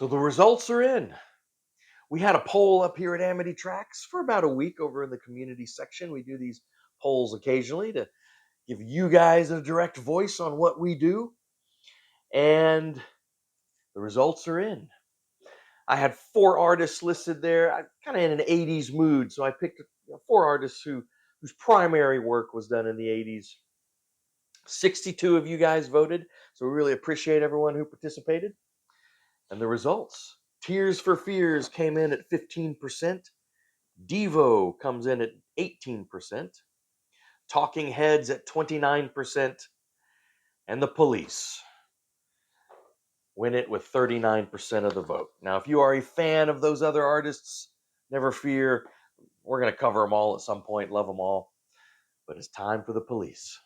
So the results are in. We had a poll up here at Amity Tracks for about a week over in the community section. We do these polls occasionally to give you guys a direct voice on what we do. And the results are in. I had four artists listed there. I kind of in an 80s mood. So I picked four artists whose primary work was done in the 80s. 62 of you guys voted. So we really appreciate everyone who participated. And the results. Tears for Fears came in at 15%. Devo comes in at 18%. Talking Heads at 29%. And The Police win it with 39% of the vote. Now, if you are a fan of those other artists, never fear. We're going to cover them all at some point. Love them all. But it's time for The Police.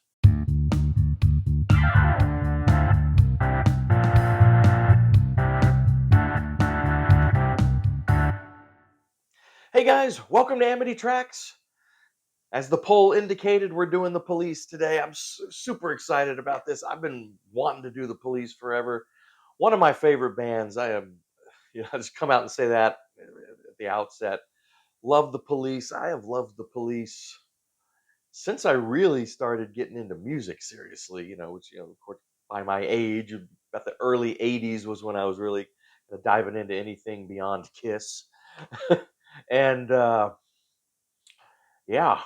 Hey guys, welcome to Amity Tracks. As the poll indicated, we're doing The Police today. I'm super excited about this. I've been wanting to do The Police forever. One of my favorite bands. I just come out and say that at the outset. Love The Police. I have loved The Police since I really started getting into music seriously, which, of course, by my age, about the early 80s was when I was really diving into anything beyond Kiss. and yeah,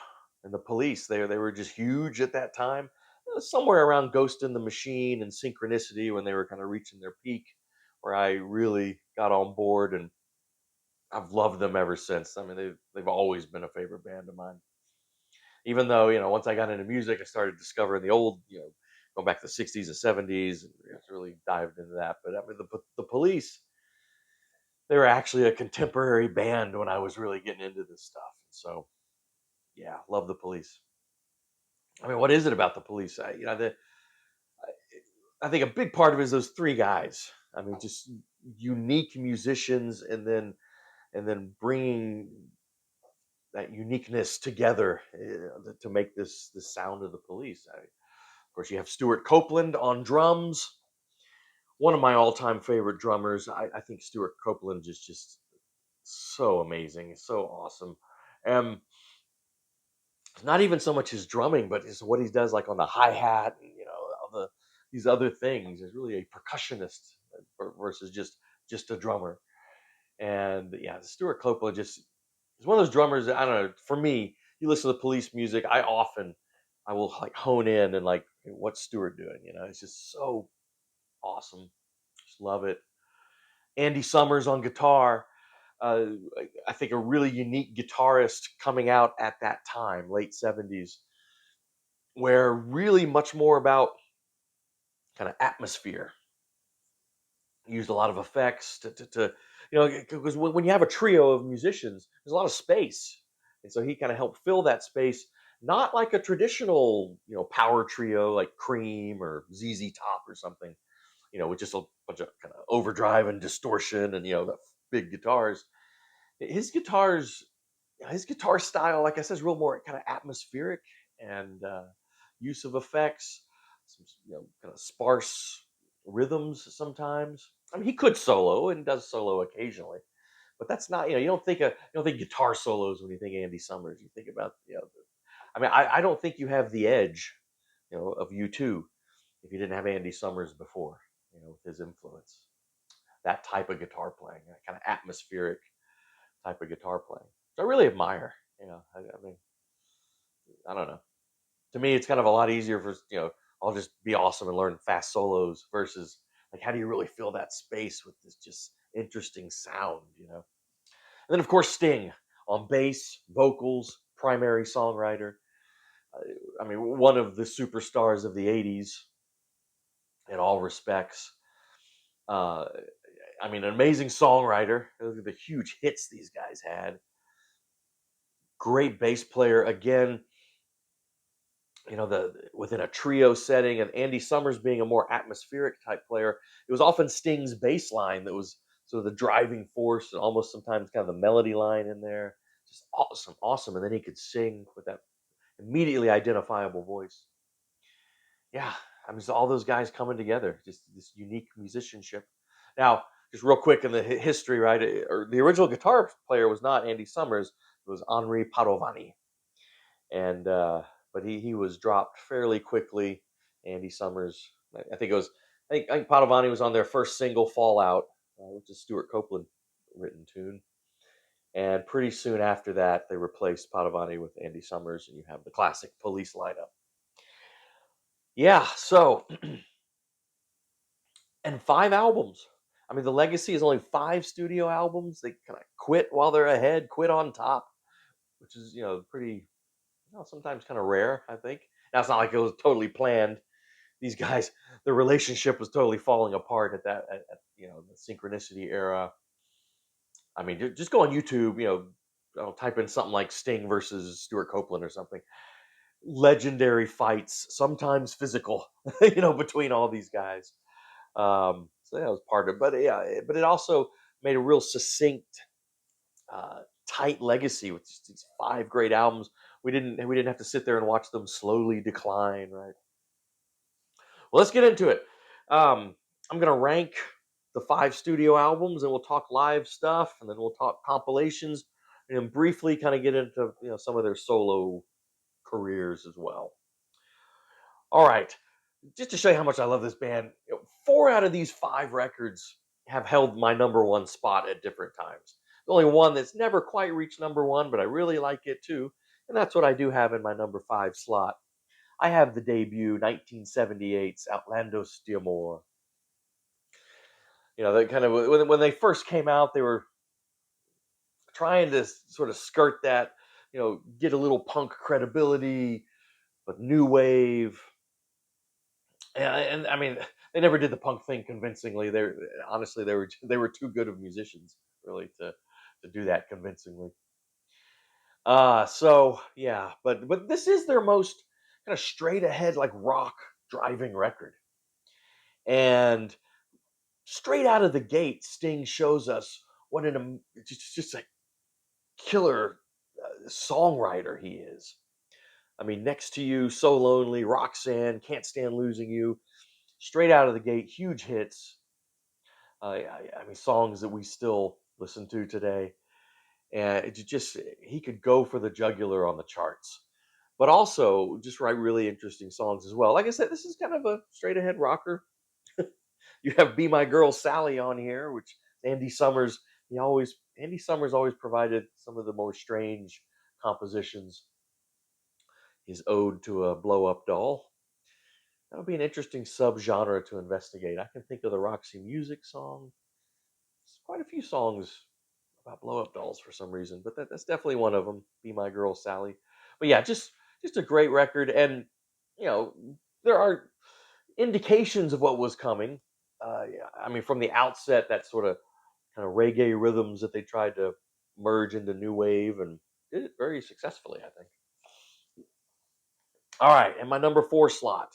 and The Police, they were just huge at that time. Somewhere around Ghost in the Machine and Synchronicity when they were kind of reaching their peak, where I really got on board, and I've loved them ever since. I mean, they've always been a favorite band of mine. Even though, once I got into music, I started discovering the old, going back to the 60s and 70s, and really dived into that. But I mean, the Police, they were actually a contemporary band when I was really getting into this stuff. So, yeah, love The Police. I mean, what is it about The Police? I think a big part of it is those three guys. I mean, just unique musicians, and then bringing that uniqueness together to make the sound of The Police. Of course, you have Stuart Copeland on drums, one of my all-time favorite drummers. I think Stuart Copeland is just so amazing, so awesome. Um, it's not even so much his drumming, but it's what he does, like on the hi hat, and all these other things. He's really a percussionist versus just a drummer. And yeah, Stuart Copeland just is one of those drummers that, I don't know. For me, you listen to Police music, I will like hone in and like, what's Stuart doing? It's just so awesome. Just love it. Andy Summers on guitar. I think a really unique guitarist coming out at that time, late 70s, where really much more about kind of atmosphere. Used a lot of effects to because when you have a trio of musicians, there's a lot of space, and so he kind of helped fill that space, not like a traditional power trio like Cream or ZZ Top or something, with just a bunch of kind of overdrive and distortion and the big guitars. His guitars, his guitar style, like I said, is real more kind of atmospheric, and use of effects, some kind of sparse rhythms sometimes. I mean, he could solo and does solo occasionally, but that's not, you don't think guitar solos when you think Andy Summers. You think about I mean, I don't think you have the edge, of U2 if you didn't have Andy Summers before, with his influence. That type of guitar playing, that kind of atmospheric type of guitar playing. So I really admire. I mean, I don't know. To me, it's kind of a lot easier for I'll just be awesome and learn fast solos versus like how do you really fill that space with this just interesting sound. And then of course Sting on bass, vocals, primary songwriter. I mean, one of the superstars of the '80s in all respects. Uh, I mean, an amazing songwriter. Look at the huge hits these guys had. Great bass player again. The within a trio setting, and Andy Summers being a more atmospheric type player, it was often Sting's bass line that was sort of the driving force, and almost sometimes kind of the melody line in there. Just awesome, awesome. And then he could sing with that immediately identifiable voice. Yeah, I mean, so all those guys coming together, just this unique musicianship. Now, just real quick in the history, right? Or the original guitar player was not Andy Summers; it was Henri Padovani, and but he was dropped fairly quickly. Andy Summers, I think it was, I think Padovani was on their first single, "Fallout," which is Stuart Copeland written tune. And pretty soon after that, they replaced Padovani with Andy Summers, and you have the classic Police lineup. Yeah, so and 5 albums. I mean, the legacy is only 5 studio albums. They kind of quit while they're ahead, quit on top, which is pretty, sometimes kind of rare. I think now it's not like it was totally planned. These guys, the relationship was totally falling apart at that, the synchronicity era. I mean, just go on YouTube, type in something like Sting versus Stuart Copeland or something. Legendary fights, sometimes physical, between all these guys. So that was part of it. But yeah, but it also made a real succinct, tight legacy with just these 5 great albums. We didn't have to sit there and watch them slowly decline, right? Well, let's get into it. I'm gonna rank the 5 studio albums, and we'll talk live stuff, and then we'll talk compilations, and then briefly kind of get into some of their solo careers as well. All right, just to show you how much I love this band, 4 out of these 5 records have held my number one spot at different times. The only one that's never quite reached number one, but I really like it too, and that's what I do have in my number 5 slot. I have the debut 1978's Outlandos de Amor. They kind of, when they first came out, they were trying to sort of skirt that, get a little punk credibility, but new wave. And I mean, they never did the punk thing convincingly. They honestly, they were too good of musicians really to do that convincingly. So yeah, but this is their most kind of straight ahead, like, rock driving record. And straight out of the gate, Sting shows us what just a killer songwriter he is. I mean, Next to You, So Lonely, Roxanne, Can't Stand Losing You. Straight out of the gate, huge hits. I mean, songs that we still listen to today. And it just, he could go for the jugular on the charts, but also just write really interesting songs as well. Like I said, this is kind of a straight ahead rocker. You have Be My Girl Sally on here, which Andy Summers, Andy Summers always provided some of the more strange compositions. His Ode to a Blow Up Doll. That would be an interesting subgenre to investigate. I can think of the Roxy Music song. There's quite a few songs about blow up dolls for some reason, but that's definitely one of them. Be My Girl Sally. But yeah, just a great record, and you know there are indications of what was coming. Yeah, I mean, from the outset, that sort of kind of reggae rhythms that they tried to merge into new wave, and did it very successfully, I think. All right, and my number 4 slot,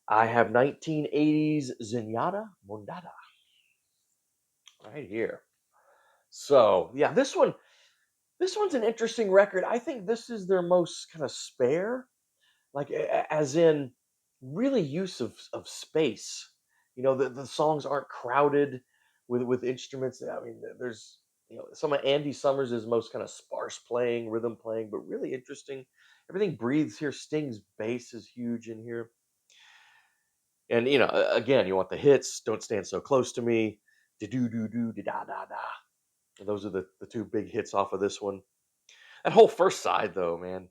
I have 1980s Zenyatta Mondada right here. So yeah, this one's an interesting record. I think this is their most kind of spare, like, as in really use of space. The songs aren't crowded with instruments. I mean, there's some of Andy Summers' most kind of sparse playing, rhythm playing, but really interesting. Everything breathes here. Sting's bass is huge in here, and again, you want the hits. Don't Stand So Close to Me, da do do do da da da. And those are the 2 big hits off of this one. That whole first side, though, man.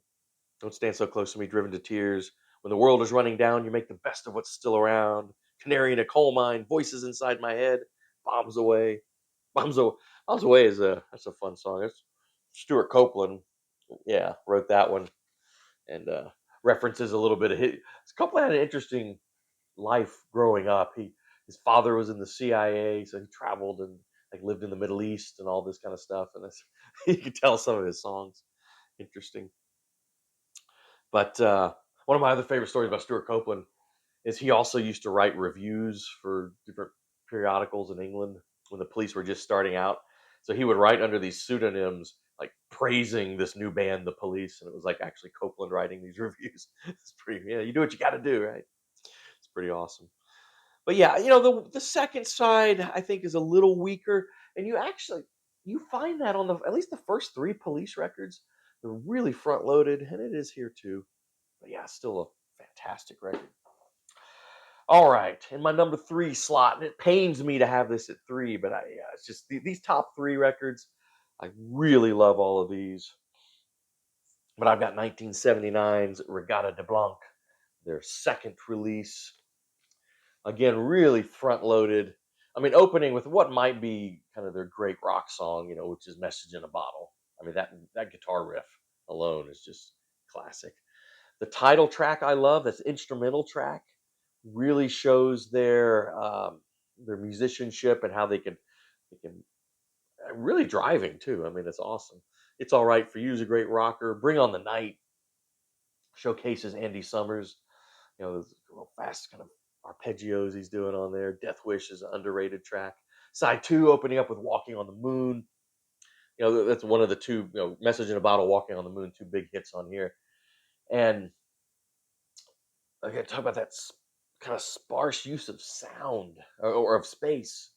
Don't Stand So Close to Me, Driven to Tears. When the world is running down, you make the best of what's still around. Canary in a coal mine, voices inside my head, bombs away. Bombs, bombs away that's a fun song. That's Stuart Copeland, yeah, wrote that one, and references a little bit of his. Copeland had an interesting life growing up. His father was in the CIA, so he traveled and like lived in the Middle East and all this kind of stuff. And it's, you could tell some of his songs interesting. But one of my other favorite stories about Stuart Copeland is he also used to write reviews for different periodicals in England when the police were just starting out. So he would write under these pseudonyms, like praising this new band, the Police, and it was like actually Copeland writing these reviews. It's pretty, yeah. You do what you got to do, right? It's pretty awesome. But yeah, the second side I think is a little weaker, and you find that on the at least the first three Police records. They're really front loaded, and it is here too. But yeah, still a fantastic record. All right, in my number three slot, and it pains me to have this at three, but yeah, it's just these top three records. I really love all of these, but I've got 1979's Regatta de Blanc, their second release. Again, really front loaded. I mean, opening with what might be kind of their great rock song, which is "Message in a Bottle." I mean, that guitar riff alone is just classic. The title track I love. That's instrumental track. Really shows their musicianship and how they can really driving too. I mean, it's awesome. It's all right for you is a great rocker. Bring on the Night showcases Andy Summers. Those little fast kind of arpeggios he's doing on there. Death Wish is an underrated track. Side two opening up with Walking on the Moon. That's one of the two, Message in a Bottle, Walking on the Moon, two big hits on here. And I got to talk about that kind of sparse use of sound or of space.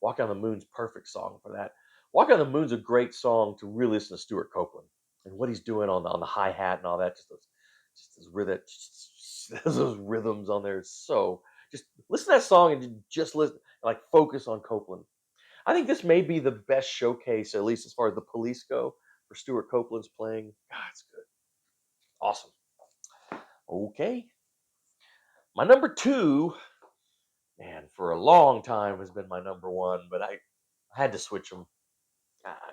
Walk on the Moon's perfect song for that. Walk on the Moon's a great song to really listen to Stuart Copeland and what he's doing on the hi hat and all that. Just those rhythm, those rhythms on there. So just listen to that song and just listen, like focus on Copeland. I think this may be the best showcase, at least as far as the Police go, for Stuart Copeland's playing. God, it's good, awesome. Okay, my number two, man, for a long time has been my number one, but I had to switch them.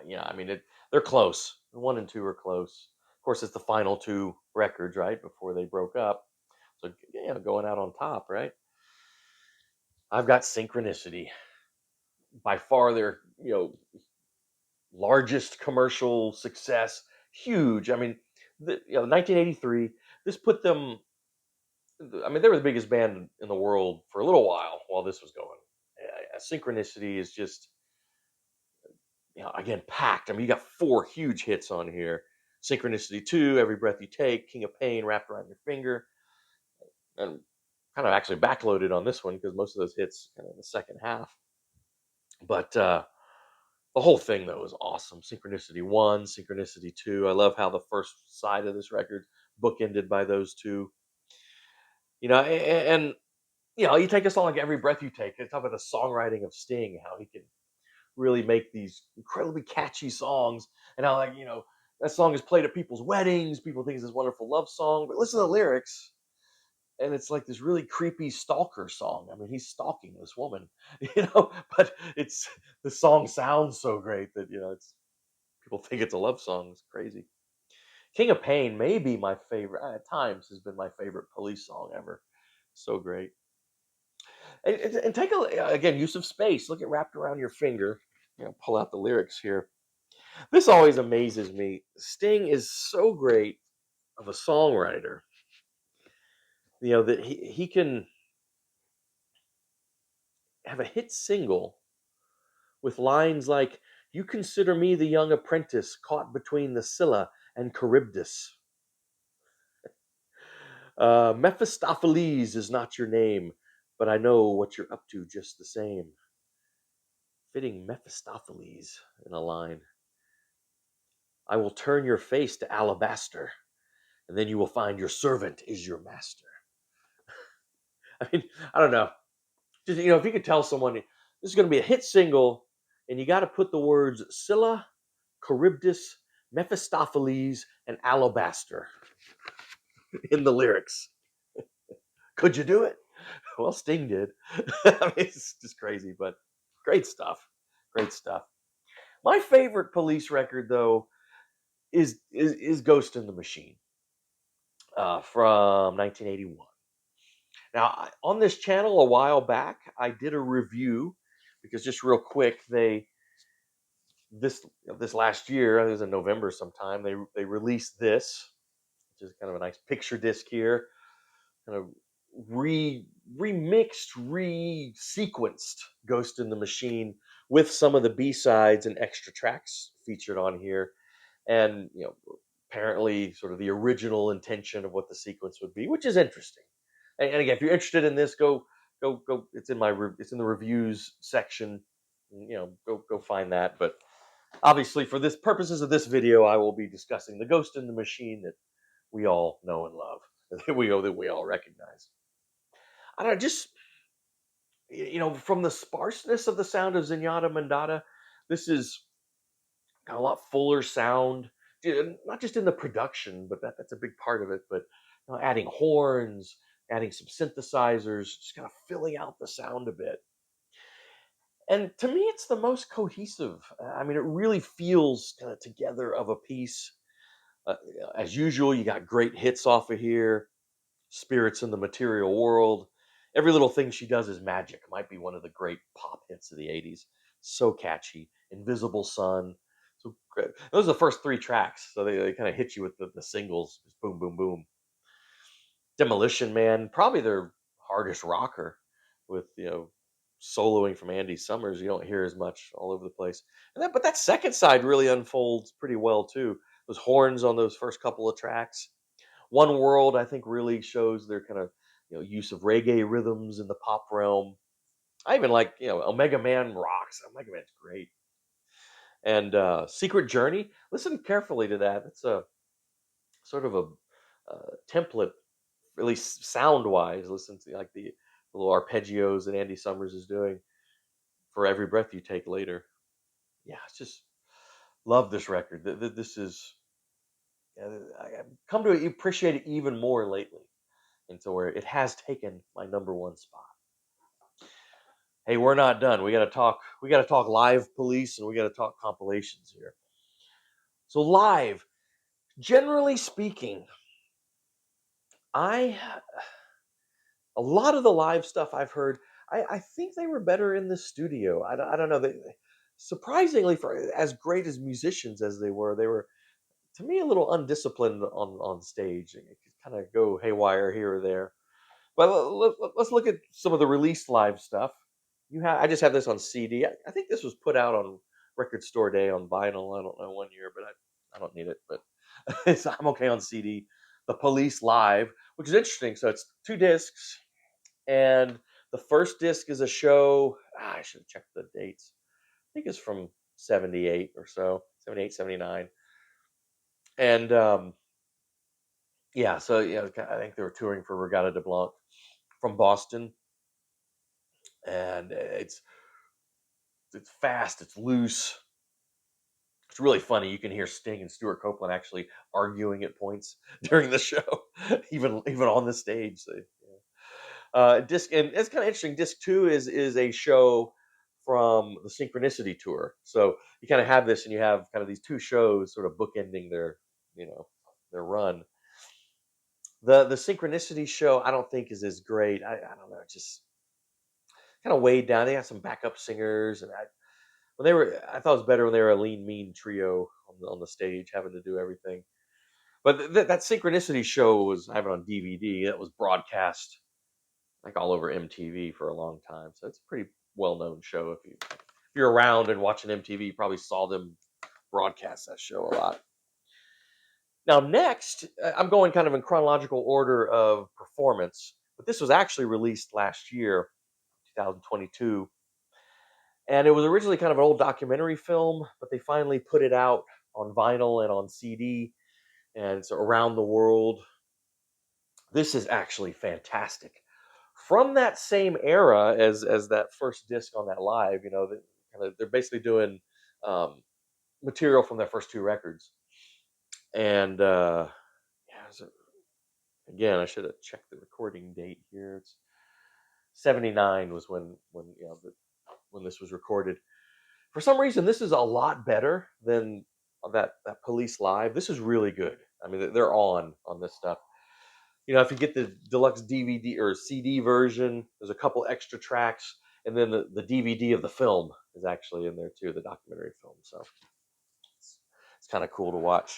Yeah, I mean, they're close. One and two are close. Of course, it's the final two records, right, before they broke up. So, going out on top, right? I've got Synchronicity, by far their largest commercial success, huge. I mean, 1983. This put them. I mean, they were the biggest band in the world for a little while this was going. Synchronicity is just again, packed. I mean, you got four huge hits on here. Synchronicity 2, Every Breath You Take, King of Pain, Wrapped Around Your Finger, and kind of actually backloaded on this one because most of those hits kind of in the second half. But the whole thing, though, is awesome. Synchronicity 1, Synchronicity 2. I love how the first side of this record bookended by those two. And you take a song like Every Breath You Take, and talk about the songwriting of Sting, how he can really make these incredibly catchy songs, and how that song is played at people's weddings. People think it's this wonderful love song, but listen to the lyrics, and it's like this really creepy stalker song. I mean, he's stalking this woman, but it's the song sounds so great that it's people think it's a love song. It's crazy. King of Pain may be my favorite at times. Has been my favorite Police song ever. So great. And take again, use of space. Look at Wrapped Around Your Finger. Pull out the lyrics here. This always amazes me. Sting is so great of a songwriter, that he can have a hit single with lines like, "You consider me the young apprentice caught between the Scylla and Charybdis. Mephistopheles is not your name, but I know what you're up to just the same." Fitting Mephistopheles in a line. "I will turn your face to alabaster, and then you will find your servant is your master." I mean, I don't know. Just if you could tell someone this is going to be a hit single, and you got to put the words Scylla, Charybdis, Mephistopheles, and alabaster in the lyrics, could you do it? Well, Sting did. I mean, it's just crazy, but great stuff. Great stuff. My favorite Police record, though, is Ghost in the Machine, from 1981. Now, on this channel a while back, I did a review because, just real quick, this last year, it was in November sometime, they released this, which is kind of a nice picture disc here, kind of remixed, resequenced Ghost in the Machine with some of the B-sides and extra tracks featured on here, and apparently sort of the original intention of what the sequence would be, which is interesting. And again, if you're interested in this, go go. It's in the reviews section. Go find that. But obviously, for this purposes of this video, I will be discussing the Ghost in the Machine that we all know and love, that we all recognize. I don't know, just from the sparseness of the sound of Zenyatta Mandata, this is got a lot fuller sound. Not just in the production, but that's a big part of it. But adding horns, adding some synthesizers, just kind of filling out the sound a bit. And to me, it's the most cohesive. I mean, it really feels kind of together of a piece. Uh, as usual, you got great hits off of here. Spirits in the Material World. Every little thing she does is magic. Might be one of the great pop hits of the 80s. So catchy. Invisible Sun. So great. Those are the first three tracks. So they kind of hit you with the singles. Just boom, boom, boom. Demolition Man, probably their hardest rocker with, soloing from Andy Summers. You don't hear as much all over the place. But that second side really unfolds pretty well too. Those horns on those first couple of tracks. One World, I think, really shows their kind of use of reggae rhythms in the pop realm. I even like Omega Man rocks. Omega Man's great. And Secret Journey. Listen carefully to that. It's a sort of a template, at least sound wise. Listen to like the little arpeggios that Andy Summers is doing for Every Breath You Take Later. Yeah, it's just love this record. This is I've come to appreciate it even more lately, into where it has taken my number one spot. Hey, we're not done. We got to talk. We got to talk live police, and we got to talk compilations here. So live, generally speaking, I a lot of the live stuff I've heard, I think they were better in the studio. I don't know. Surprisingly, for as great as musicians as they were to me a little undisciplined on stage. It could kind of go haywire here or there. But let's look at some of the released live stuff. I just have this on CD. I think this was put out on Record Store Day on vinyl. I don't know one year, but I don't need it. But I'm okay on CD. The Police Live, which is interesting. So it's two discs, and the first disc is a show. I should have checked the dates. I think it's from 78 or so, 78, 79. And yeah, so I think they were touring for Regatta de Blanc from Boston, and it's fast, it's loose, it's really funny. You can hear Sting and Stuart Copeland actually arguing at points during the show, even on the stage. So, disc, and it's kind of interesting. Disc two is a show from the Synchronicity tour. So you kind of have this, and you have kind of these two shows sort of bookending you know their run. The Synchronicity show I don't think is as great. I don't know, it's just kind of weighed down. They have some backup singers, and I thought it was better when they were a lean, mean trio on the stage, having to do everything. But that Synchronicity show I have it on DVD. That was broadcast like all over MTV for a long time, so it's a pretty well known show. If you're around and watching MTV, you probably saw them broadcast that show a lot. Now, next, I'm going kind of in chronological order of performance, but this was actually released last year, 2022. And it was originally kind of an old documentary film, but they finally put it out on vinyl and on CD, and it's around the world. This is actually fantastic. From that same era as that first disc on that live, they're basically doing um, material from their first two records. And yeah, again, I should have checked the recording date here. It's 79 was when this was recorded. For some reason, this is a lot better than that Police Live. This is really good. I mean, they're on this stuff. If you get the deluxe DVD or CD version, there's a couple extra tracks, and then the DVD of the film is actually in there too, the documentary film. So it's kind of cool to watch.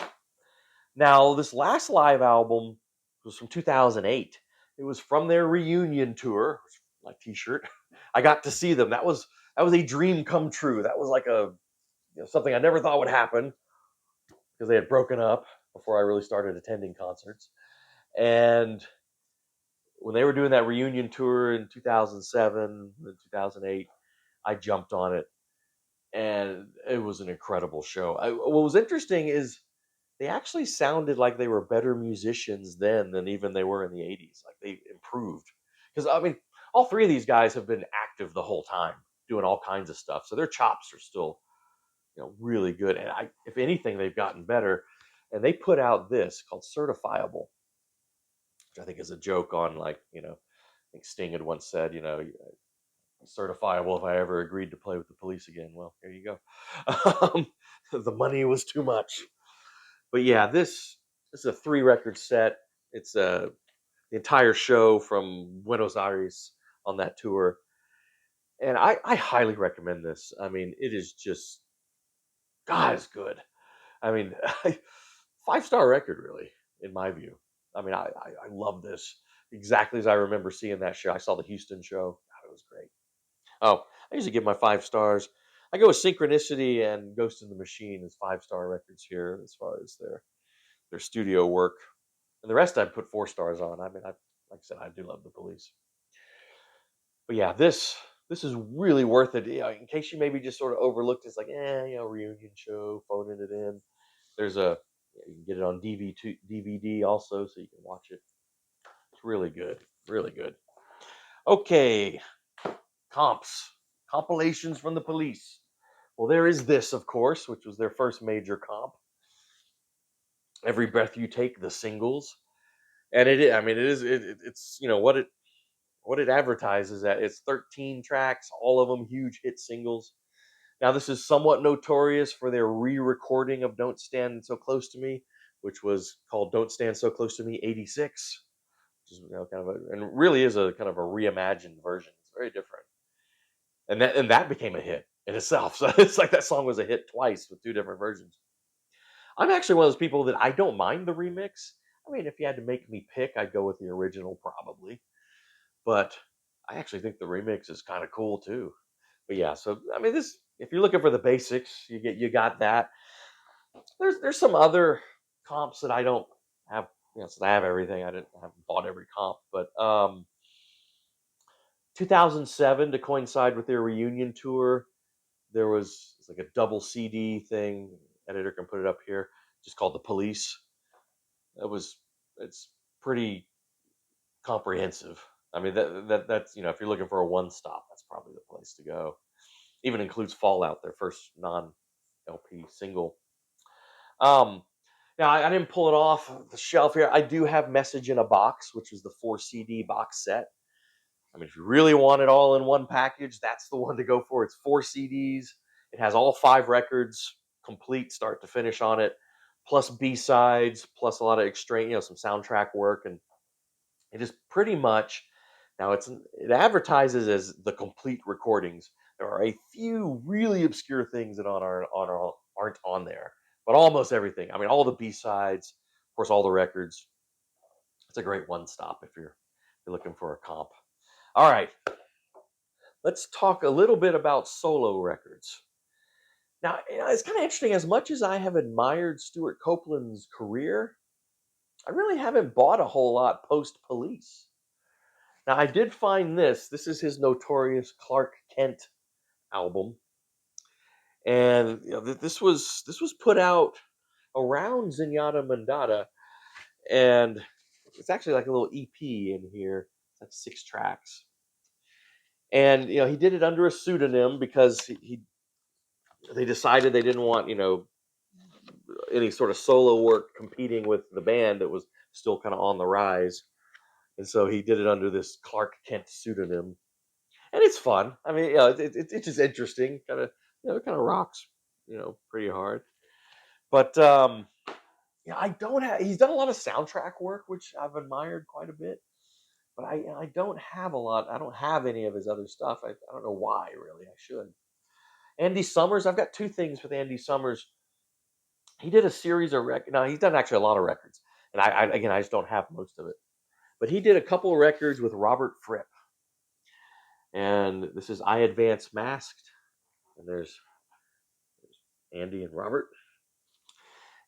Now, this last live album was from 2008. It was from their reunion tour. My T-shirt. I got to see them. That was a dream come true. That was like something I never thought would happen, because they had broken up before I really started attending concerts. And when they were doing that reunion tour in 2007 and 2008, I jumped on it, and it was an incredible show. What was interesting is they actually sounded like they were better musicians then than even they were in the 80s. Like they improved. Because, I mean, all three of these guys have been active the whole time, doing all kinds of stuff. So their chops are still, really good. And if anything, they've gotten better. And they put out this called Certifiable, which I think is a joke on, like, I think Sting had once said, certifiable if I ever agreed to play with the police again. Well, here you go. The money was too much. But yeah, this is a 3 record set. It's the entire show from Buenos Aires on that tour, and I highly recommend this. I mean, it is just God is good. I mean, 5-star record, really, in my view. I mean, I love this exactly as I remember seeing that show. I saw the Houston show. God, it was great. Oh, I usually give my 5 stars. I go with Synchronicity and Ghost in the Machine as 5-star records here as far as their studio work. And the rest I'd put 4 stars on. I mean, like I said, I do love the Police. But yeah, this is really worth it. In case you maybe just sort of overlooked, it's like, reunion show, phoning it in. There's you can get it on DVD also, so you can watch it. It's really good, really good. Okay, compilations from the Police. Well, there is this, of course, which was their first major comp. Every Breath You Take, the singles, and I mean, it's what it advertises that it's 13 tracks, all of them huge hit singles. Now, this is somewhat notorious for their re-recording of "Don't Stand So Close to Me," which was called "Don't Stand So Close to Me" '86, which is kind of and really is a kind of a reimagined version. It's very different, and that became a hit in itself. So it's like that song was a hit twice with 2 different versions. I'm actually one of those people that I don't mind the remix. I mean, if you had to make me pick, I'd go with the original probably. But I actually think the remix is kind of cool too. But yeah, so I mean, this if you're looking for the basics, you got that. There's some other comps that I don't have. Since I have everything, I haven't bought every comp. But 2007, to coincide with their reunion tour, there was it's like a double CD thing. Editor can put it up here, just called The Police. It was it's pretty comprehensive. I mean that's if you're looking for a one stop, that's probably the place to go. Even includes Fallout, their first non LP single. Um, Now I didn't pull it off the shelf here. I do have Message in a Box, which is the 4 CD box set. I mean, if you really want it all in one package, that's the one to go for. It's 4 CDs. It has all 5 records complete, start to finish on it, plus B sides, plus a lot of extra, some soundtrack work, and it is pretty much now it advertises as the complete recordings. There are a few really obscure things that aren't on there, but almost everything. I mean, all the B sides, of course, all the records. It's a great one stop if you're looking for a comp. All right, let's talk a little bit about solo records. Now, it's kind of interesting. As much as I have admired Stuart Copeland's career, I really haven't bought a whole lot post Police. Now, I did find this. This is his notorious Clark Kent album, and this was put out around Zenyatta Mandata, and it's actually like a little EP in here. It's like 6 tracks, and he did it under a pseudonym because they decided they didn't want any sort of solo work competing with the band that was still kind of on the rise, and so he did it under this Clark Kent pseudonym. And it's fun. I mean, it's just interesting. It kind of rocks, pretty hard. But I don't have. He's done a lot of soundtrack work, which I've admired quite a bit. But I don't have a lot. I don't have any of his other stuff. I don't know why. Really, I should. Andy Summers. I've got 2 things with Andy Summers. He did a series of records. Now he's done actually a lot of records, and again I just don't have most of it. But he did a couple of records with Robert Fripp, and this is "I Advance Masked," and there's Andy and Robert,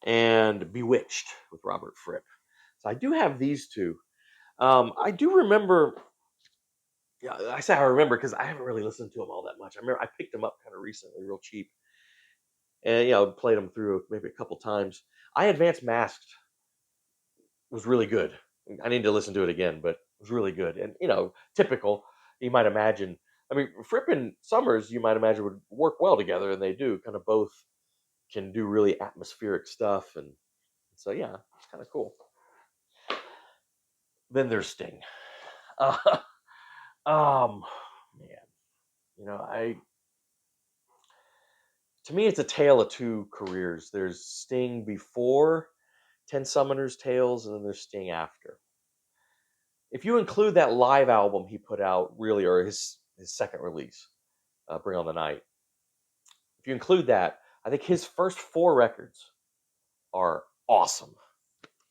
and "Bewitched" with Robert Fripp. So I do have these 2. I do remember. Yeah, I say I remember because I haven't really listened to them all that much. I remember I picked them up kind of recently, real cheap, and played them through maybe a couple times. I Advanced Masked was really good. I need to listen to it again, but it was really good. And typical. You might imagine. I mean, Fripp and Summers, you might imagine would work well together, and they do. Kind of both can do really atmospheric stuff, and so yeah, it's kind of cool. Then there's Sting. Uh, man, I to me it's a tale of two careers. There's Sting before Ten Summoners Tales, and then there's Sting after. If you include that live album he put out, really, or his second release, Bring On the Night, if you include that, I think his first four records are awesome.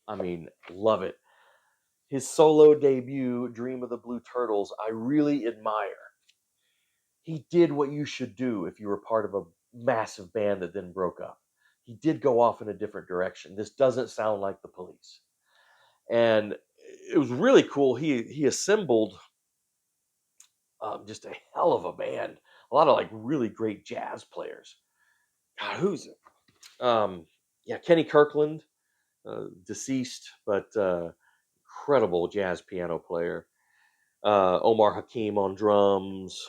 I mean, love it. His solo debut, Dream of the Blue Turtles, I really admire. He did what you should do if you were part of a massive band that then broke up. He did go off in a different direction. This doesn't sound like the Police. And it was really cool. He assembled just a hell of a band. A lot of like really great jazz players. God, who's it? Yeah, Kenny Kirkland, deceased, but incredible jazz piano player. Omar Hakim on drums,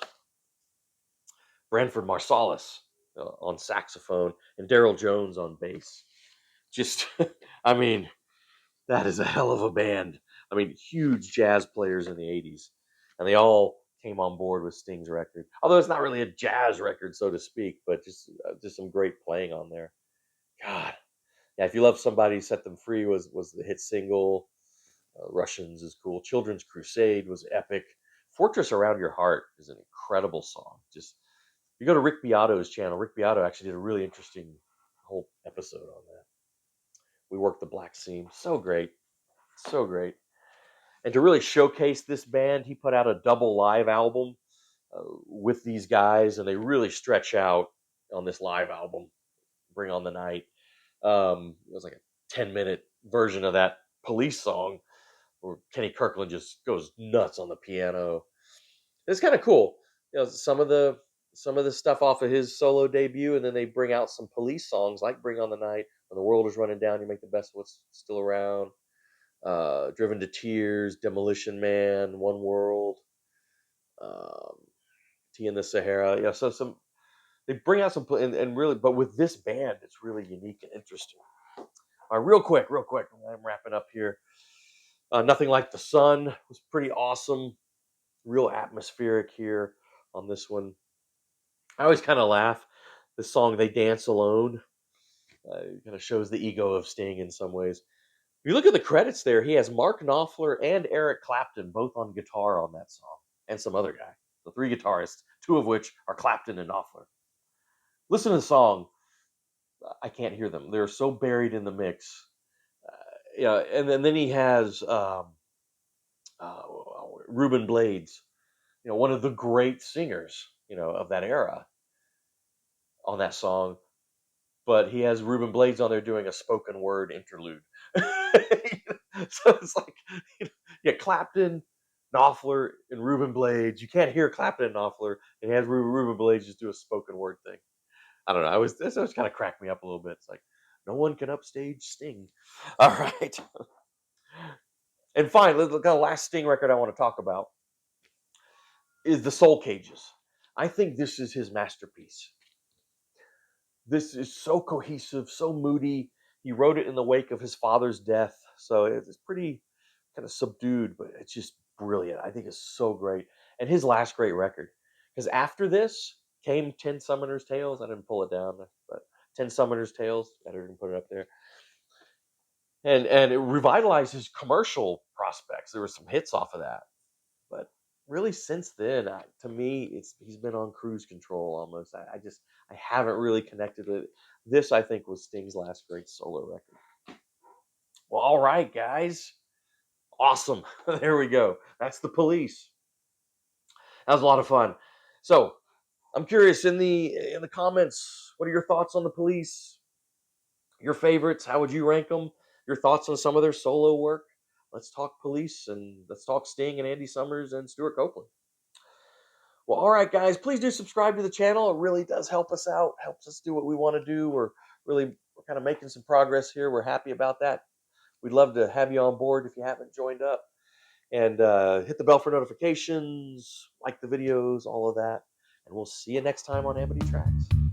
Branford Marsalis on saxophone, and Daryl Jones on bass. Just, I mean, that is a hell of a band. I mean, huge jazz players in the 80s. And they all came on board with Sting's record. Although it's not really a jazz record, so to speak, but just some great playing on there. God. Yeah, if you love somebody, Set Them Free was the hit single. Russians is cool. Children's Crusade was epic. Fortress Around Your Heart is an incredible song. Just you go to Rick Beato's channel. Rick Beato actually did a really interesting whole episode on that. We worked the Black Seam. So great. So great. And to really showcase this band, he put out a double live album with these guys, and they really stretch out on this live album, Bring On the Night. It was like a 10-minute version of that Police song where Kenny Kirkland just goes nuts on the piano. It's kind of cool. Some of the stuff off of his solo debut, and then they bring out some Police songs like Bring On the Night, When the World Is Running Down, You Make the Best of What's Still Around, Driven to Tears, Demolition Man, One World, um, Tea in the Sahara. Yeah, so they bring out some and really, but with this band, it's really unique and interesting. All right, real quick, I'm wrapping up here. Nothing Like the Sun was pretty awesome, real atmospheric here on this one. I always kind of laugh. The song "They Dance Alone" kind of shows the ego of Sting in some ways. If you look at the credits there, he has Mark Knopfler and Eric Clapton both on guitar on that song, and some other guy. The three guitarists, two of which are Clapton and Knopfler. Listen to the song. I can't hear them. They're so buried in the mix. Yeah, and then he has uh, Ruben Blades, one of the great singers, of that era on that song. But he has Ruben Blades on there doing a spoken word interlude. So it's like, yeah, Clapton, Knopfler, and Ruben Blades. You can't hear Clapton and Knopfler, and he has Ruben Blades just do a spoken word thing. I don't know. This always kind of cracked me up a little bit. It's like no one can upstage Sting. All right, and fine. The last Sting record I want to talk about is the Soul Cages. I think this is his masterpiece. This is so cohesive, so moody. He wrote it in the wake of his father's death, so it's pretty kind of subdued, but it's just brilliant. I think it's so great. And his last great record, because after this came Ten Summoners Tales. I didn't pull it down, but Ten Summoners Tales. I didn't put it up there. And it revitalized his commercial prospects. There were some hits off of that, but really since then, to me, he's been on cruise control almost. I haven't really connected with it. This. I think was Sting's last great solo record. Well, all right, guys, awesome. There we go. That's the Police. That was a lot of fun. So I'm curious in the comments, what are your thoughts on the Police? Your favorites? How would you rank them? Your thoughts on some of their solo work? let's talk police, and let's talk Sting and Andy Summers and Stuart Copeland. Well, all right, guys, please do subscribe to the channel. It really does help us out, helps us do what we want to do. We're kind of making some progress here. We're happy about that. We'd love to have you on board if you haven't joined up. And hit the bell for notifications, like the videos, all of that. And we'll see you next time on Amity Tracks.